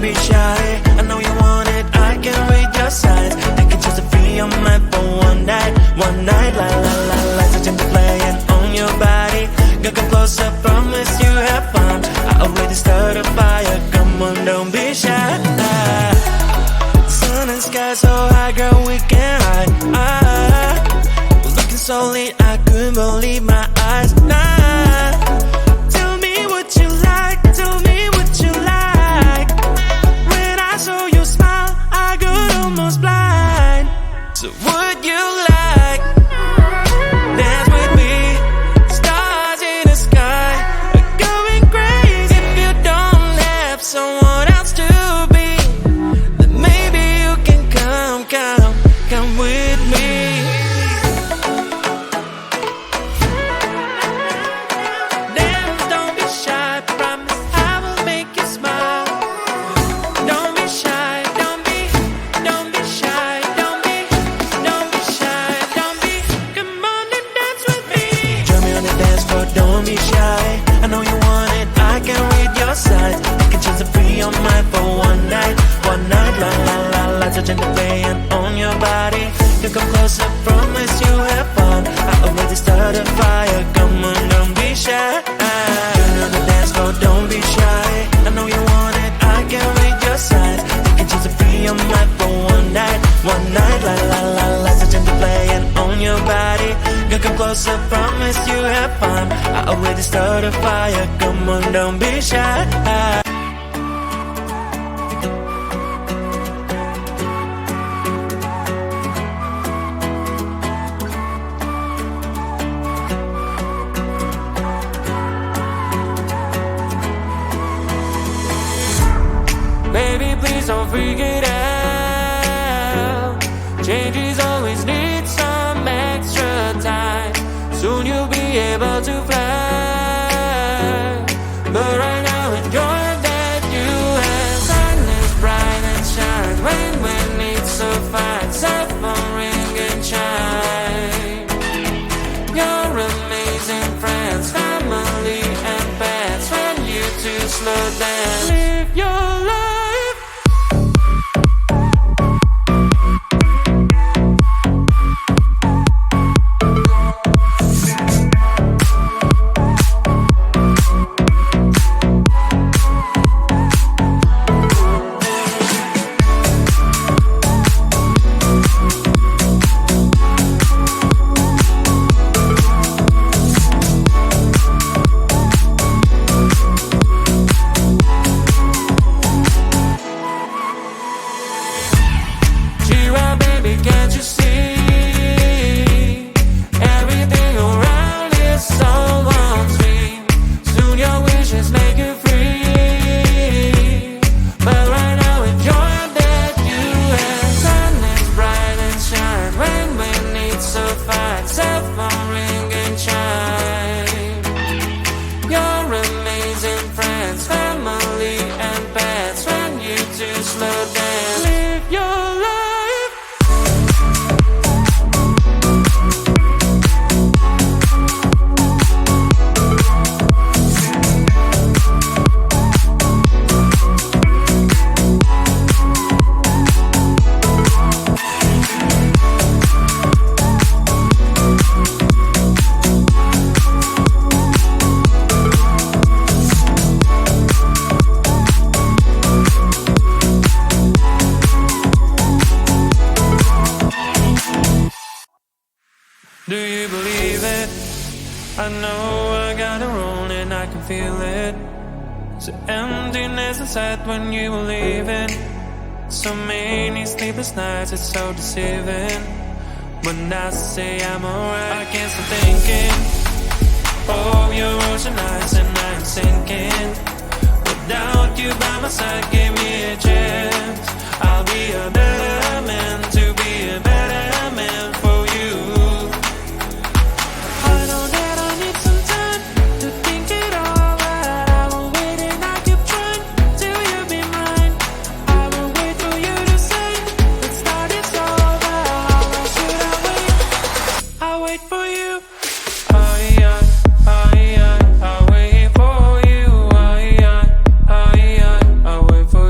be shy. I know you want it, I can read your signs. I can choose to be your man for one night, la la la la. Such into playing on your body. Girl, come closer, promise you have fun. I already started a fire, come on, don't be shy. Sun and sky so high, girl, we can hide. Looking so lit, I couldn't believe my eyes. Tell me what you like, tell me what you like. When I saw you smile, I got almost blind. So would you like dance with me? Stars in the sky are going crazy. If you don't have someone else to be, then maybe you can come with me. Dance, don't be shy, promise I will make you smile. Don't be shy, don't be shy, don't be shy, don't be. Come on and dance with me. Join me on the dance floor, don't be shy. I know you want it, I can read your signs. I can choose to be your mind for one night, la la la la. Touching the playing on your body. You come closer, promise you have fun. I already started a fire, come on, don't be shy. Join me on the dance floor, don't be shy. I know you want it, I can read your signs. I can choose to be your mind for one night, la la la la. Touching the playing on your body. You come closer, promise you have fun. I already started a fire, come on, don't be shy. Baby, please don't freak it out. Changes always need some extra time. Soon you'll be able to fly. But right now enjoy that you have. Sun is bright and shine. Rain when it's so fine. Cell phone ring and chime. Your amazing friends, family and pets. When you two slow down, live your life. Do you believe it? I know I got it wrong and I can feel it. There's an emptiness inside when you were leaving. So many sleepless nights, it's so deceiving. When I say I'm alright, I can't stop thinking of your ocean eyes and I'm sinking. Without you by my side, give me a chance. I'll be a better man, to be a better man for you. I know that I need some time to think it all out. I will wait and I keep trying till you be mine. I will wait for you to say let's start it over. How long should I wait? I'll wait for you. I'll wait for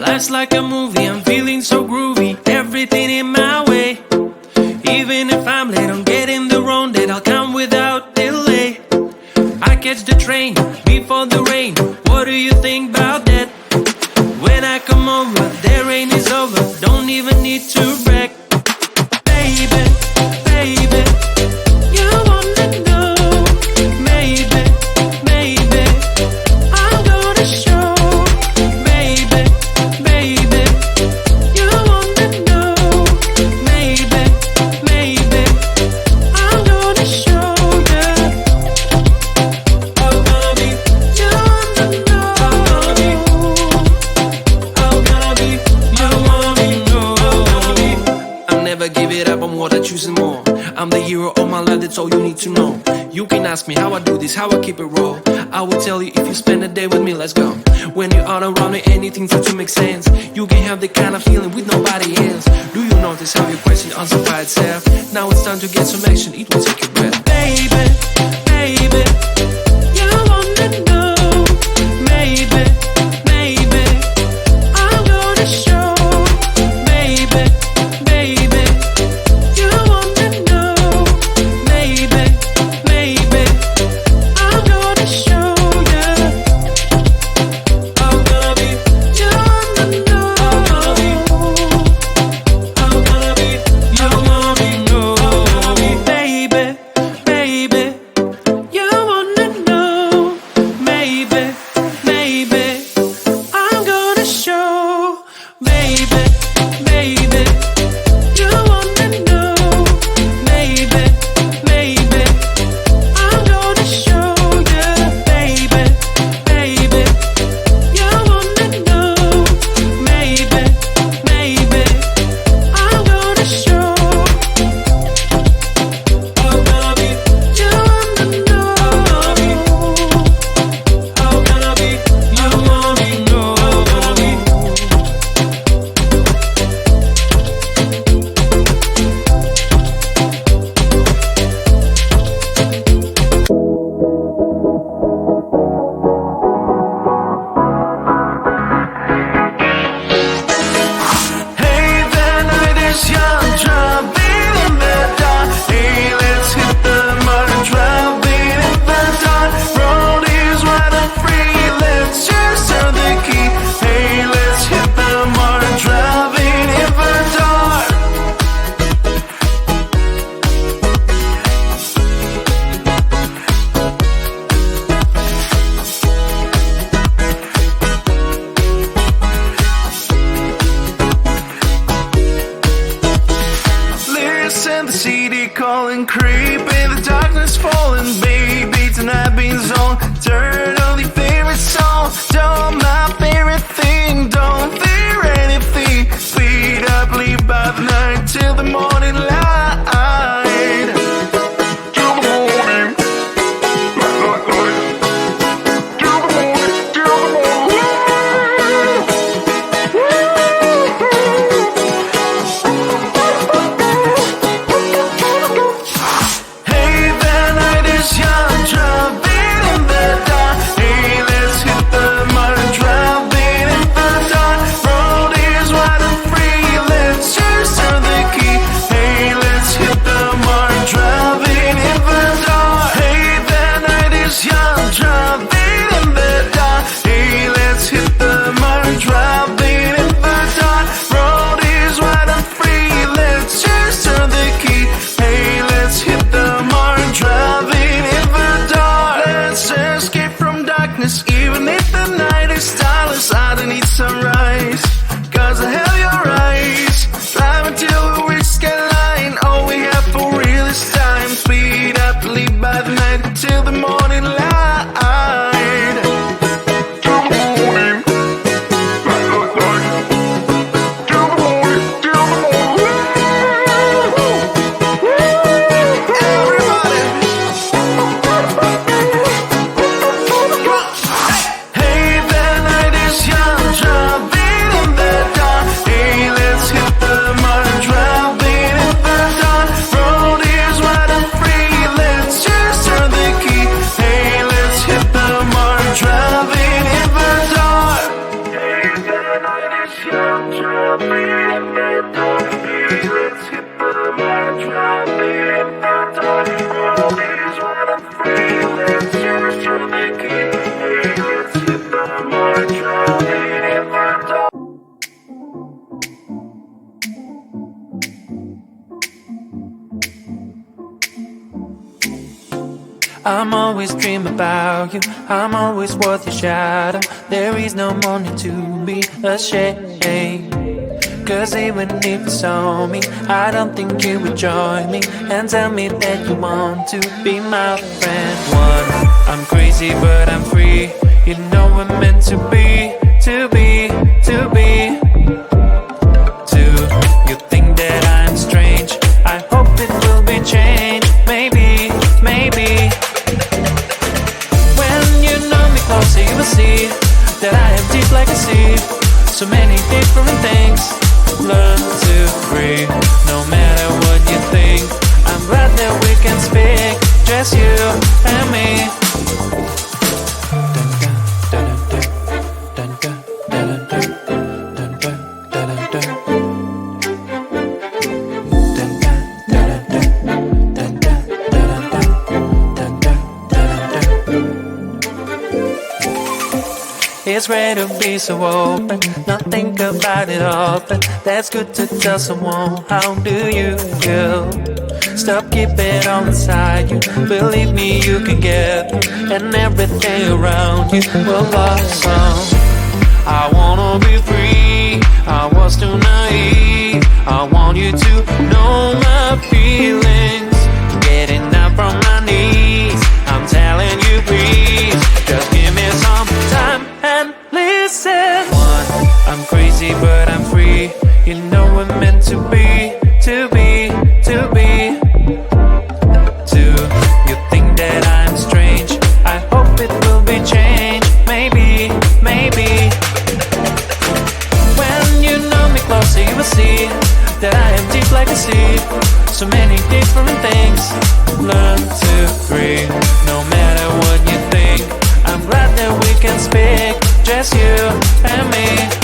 Life's like a movie, I'm feeling so groovy, everything in my way. Even if I'm late, I'm getting the wrong date, I'll come without delay. I catch the train before the rain, what do you think about that? When I come over, the rain is over, don't even need to brag. Baby, baby, you wanna know. Maybe, maybe, I'm gonna show. Baby, baby, you wanna know. Maybe, maybe, I'm gonna show you. I'm gonna be, you wanna know. I'm gonna be, you wanna know. I'll never give it up, I'm what I choose and more. I'm the hero of my life, that's all you need to know. You can ask me how I do this, how I keep it raw. I will tell you if you spend a day with me, let's go. When you are around me, anything starts to make sense. You can have the kind of feeling with nobody else. Do you notice how your question answers by itself? Now it's time to get some action, it will take your breath. Baby, baby, you wanna know. Maybe, maybe, I'm gonna show. Baby, baby, you wanna know. Maybe, maybe, I'm gonna show you. I'm gonna be, you wanna know. I'm gonna be, you wanna know. Baby, baby, you wanna know. Maybe, maybe, I'm gonna show. Baby, baby, you wanna know. Maybe, maybe, I'm gonna show you. Baby, baby, you wanna know. Maybe, maybe, I'm gonna show. I'm gonna be, you wanna know. I'm gonna be, you wanna know. Hey, the night is young, driving in the dark. Hey, let's hit the mud, driving in the dark. Road is wide and free, let's just turn the key. Hey, let's hit the mud, driving in the dark. Listen, the city calling, creep in the darkness falling. Baby, tonight being on. Turn on your favorite song. Don't my favorite thing. Don't fear anything. Speed up, leave by the night till the morning light. Till the morning. Till the morning. Till the morning. Hey, the night is young, driving in the dark. Hey, let's hit the mud, driving in the dark. Road is wide and free, let's just turn the key. Hey, let's hit the mud, driving in the dark. Hey, the night is young, driving in the dark. Hey, let's hit the mud, driving in the dark. Road is wide and free, let's just turn the key. Hey, let's hit the mud, driving in the dark. Let's escape from darkness, even if the night is starless. I don't need sunrise, cause I have your eyes. Drive until we reach skyline, all we have for real is time. Speed up, leave by the night till the morning light. Till the morning. Till the morning. Till the morning. Everybody. Hey, the night is young, driving in the dark. I'm always dreaming about you, I'm always worth your shadow. There is no money to be ashamed, 'cause even if you saw me, I don't think you would join me and tell me that you want to be my friend. One, I'm crazy but I'm free. You know we're meant to be, to be, to be. Two, you think that I'm strange. I hope it will be changed. Maybe, maybe. When you know me closer, you will see that I am deep like a sea. So many different things. Learn to breathe, no matter what you think. I'm glad that we can speak, just you and me. It's rare to be so open, not think about it often. That's good to tell someone. How do you feel? Stop, keep it all inside you. Believe me, you can get through, and everything around you will blossom. I wanna be free, I was too naive. I want you to know my feelings. Getting up from my knees, I'm telling you please, just give me some time and listen. One, I'm crazy but I'm free. You know we're meant to be, to be, to be. Two, you think that I'm strange. I hope it will be changed. Maybe, maybe. When you know me closer, you will see that I am deep like a sea. So many different things. Learn to breathe, no matter what you think. I'm glad that we can speak, just you and me.